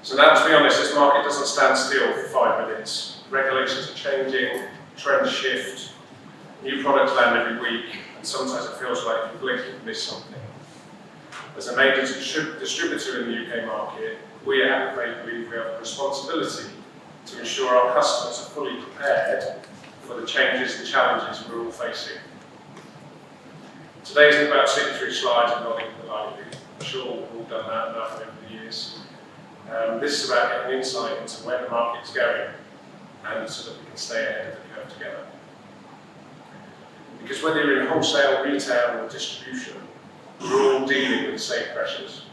So now, to be honest, this market doesn't stand still for 5 minutes. Regulations are changing, trends shift, new products land every week, and sometimes it feels like you blink and miss something. As a major distributor in the UK market, we at Aquavape believe we have a responsibility to ensure our customers are fully prepared for the changes and challenges we're all facing. Today isn't about sitting through slides and nodding politely. I'm sure we've all done that enough over the years. This is about getting insight into where the market's going, and so that we can stay ahead of the curve together. Because whether you're in wholesale, retail, or distribution, we're all dealing with the same pressures.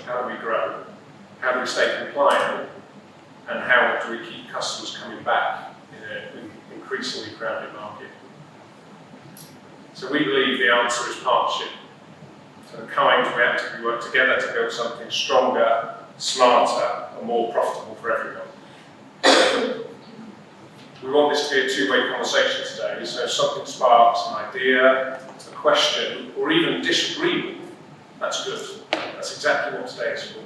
How do we grow? How do we stay compliant? And how do we keep customers coming back in an increasingly crowded market? So we believe the answer is partnership. So the kind we actively work together to build something stronger, smarter, and more profitable for everyone. We want this to be a two-way conversation today, so if something sparks an idea, a question, or even disagreement, that's good. That's exactly what today is for.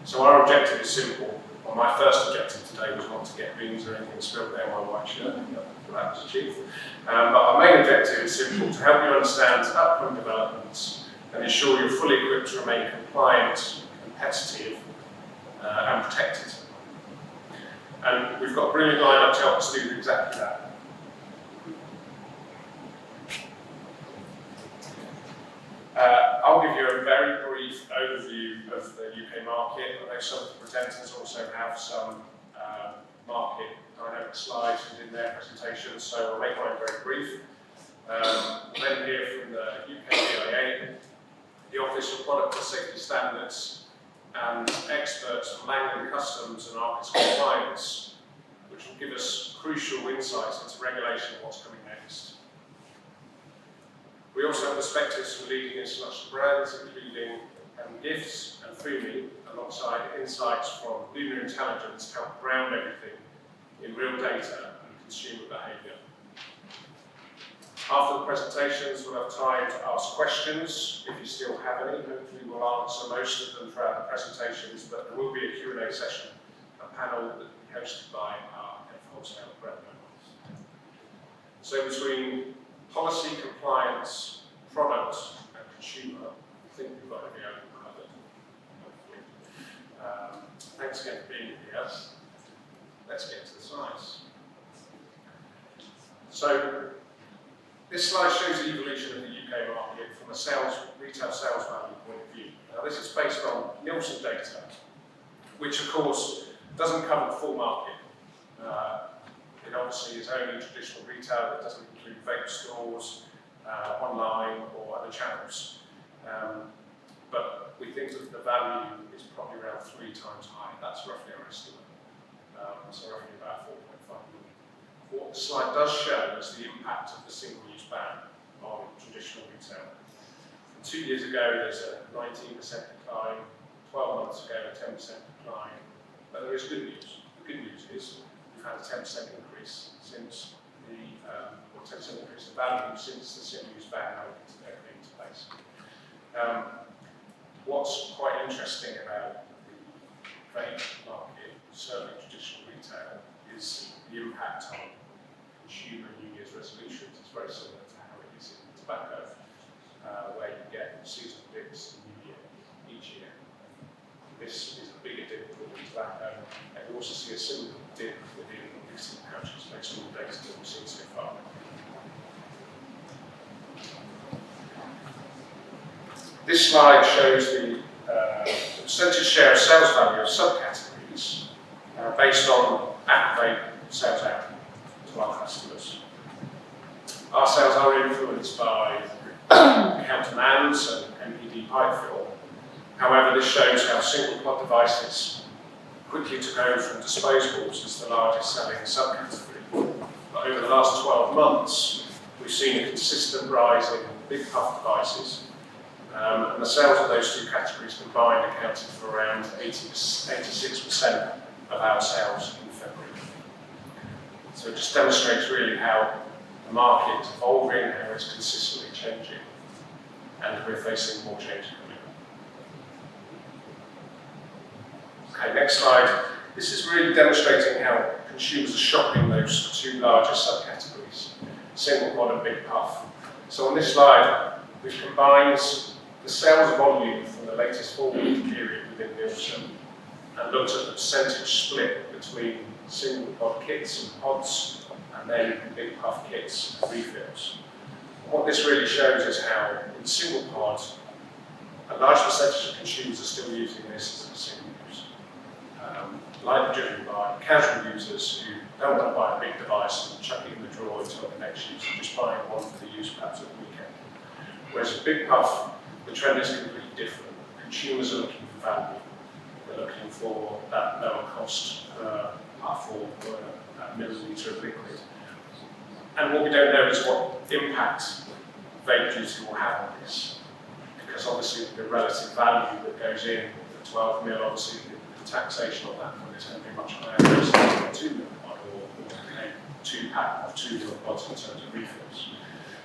So our objective is simple. Well, my first objective today was not to get beans or anything spilled down my white shirt. That was achieved. But our main objective is simple: to help you understand upcoming developments and ensure you're fully equipped to remain compliant, competitive, and protected. And we've got a brilliant lineup to help us do exactly that. I'll give you a very brief overview of the UK market. I know some of the presenters also have some market dynamic slides within their presentations, so I'll make mine very brief. We'll then hear from the UK DIA, the Office for Product and Safety Standards, and experts from Langley Customs and Arcus Compliance, which will give us crucial insights into regulation and what's coming next. We also have perspectives from leading international brands, including Gifts and Fumi, alongside insights from Lunar Intelligence to help ground everything in real data and consumer behaviour. After the presentations, we'll have time to ask questions, if you still have any. Hopefully we'll answer most of them throughout the presentations, but there will be a Q&A session, a panel that will be hosted by our head of wholesale brand members. So between policy, compliance, product, and consumer, I think we've got every angle covered, hopefully. Thanks again for being here. Let's get to the slides. So, this slide shows the evolution of the UK market from a retail sales value point of view. Now, this is based on Nielsen data, which of course doesn't cover the full market. It obviously is only traditional retail. It doesn't include vape stores, online, or other channels. But we think that the value is probably around 3 times higher. That's roughly our estimate. So roughly about 4.5 million. What the slide does show is the impact of the single-use ban on traditional retail. 2 years ago, there's a 19% decline. 12 months ago, a 10% decline. But there is good news. The good news is we've had a 10% increase since or 10% increase in value since the single-use ban came into place. What's quite interesting about the vape market, certainly traditional retail, is the impact on consumer New Year's resolutions. It's very similar to how it is in tobacco, where you get seasonal dips in New Year each year. This is a bigger dip than tobacco, and you also see a similar dip within nicotine pouches based on the data that we've seen so far. This slide shows the percentage share of sales value of subcategories based on Aquavape sales out to our customers. Our sales are influenced by countermands and MPD pipe fill. However, this shows how single pod devices quickly took over from disposables as the largest selling subcategory. But over the last 12 months, we've seen a consistent rise in big puff devices. And the sales of those two categories combined accounted for around 86% of our sales in February. So it just demonstrates really how the market is evolving, how it's consistently changing, and we're facing more change coming. Okay, next slide. This is really demonstrating how consumers are shopping those two larger subcategories, single pod and big puff. So on this slide, we've combined the sales volume from the latest 4-week period within Nielsen and looked at the percentage split between single pod kits and pods and then big puff kits and refills. And what this really shows is how in single pod, a large percentage of consumers are still using this as a single use. Likely driven by casual users who don't want to buy a big device and chuck it in the drawer until the next use, and just buying one for the use perhaps at the weekend. Whereas a big puff, the trend is completely different. Consumers are looking for value. They're looking for that lower cost per puff or per milliliter of liquid. And what we don't know is what impact vape duty will have on this. Because obviously the relative value that goes in, the 12 mil, obviously the taxation on that one is going to be much higher than a 2 mil pod or a 2-pack of 2 mil pods in terms of refills.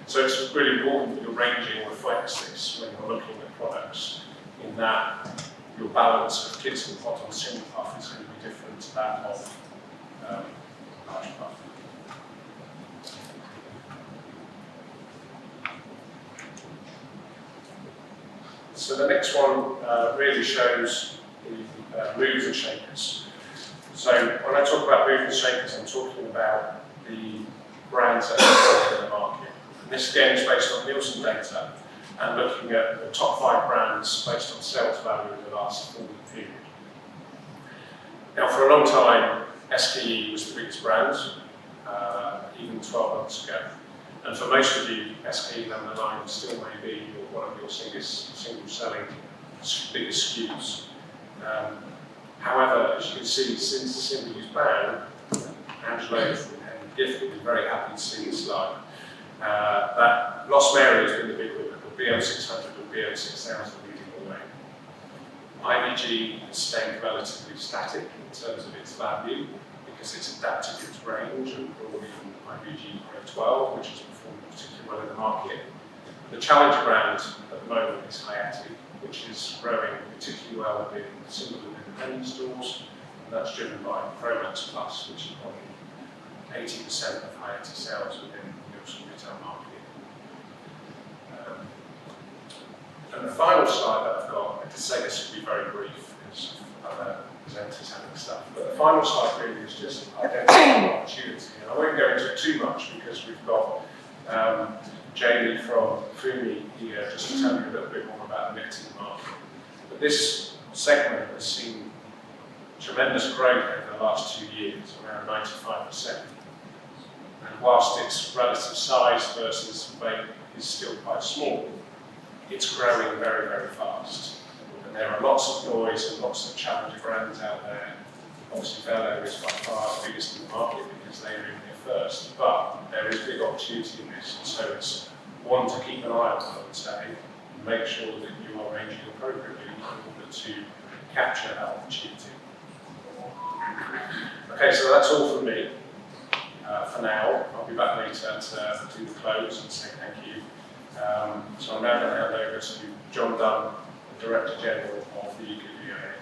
So it's really important that your ranging reflects this when you're looking at products, in that your balance of kits and pods on single puff is going to be different to that of large puff. So the next one really shows the movers and shakers. So when I talk about movers and shakers, I'm talking about the brands that are in the market. And this again is based on Nielsen data and looking at the top 5 brands based on sales value in the last 4-week period. Now for a long time, SKE was the biggest brand, even 12 months ago. And for most of you, SKE down the line still may be one of your single selling biggest SKUs. However, as you can see, since the single-use ban, Angelo from Gift will be very happy to see this slide. That Lost Mary has been the big winner, but BO600 and BO6000 leading the way. IVG has stayed relatively static in terms of its value because it's adapted its range and brought in IVG Pro 12, which has performed particularly well in the market. The challenger brand at the moment is Hayati, which is growing particularly well within single and independent stores, and that's driven by ProMax Plus, which is probably 80% of Hayati sales within the Nielsen retail market. And the final slide that I've got, I did say this would be very brief because other presenters having stuff, but the final slide really is just identifying opportunity. And I won't go into it too much because we've got Jamie from Fumi here just to tell you a little bit more about the nicotine market. But this segment has seen tremendous growth over the last 2 years, around 95%. And whilst its relative size versus vape is still quite small, it's growing very, very fast. And there are lots of noise and lots of challenger brands out there. Obviously, Velo is by far the biggest in the market because they were in here first, but there is big opportunity in this, and so it's one to keep an eye on, I would say, and make sure that you are ranging appropriately in order to capture that opportunity. Okay, so that's all from me for now. I'll be back later to do the close and say thank you. So I'm now going to hand over to John Dunn, the Director General of the UK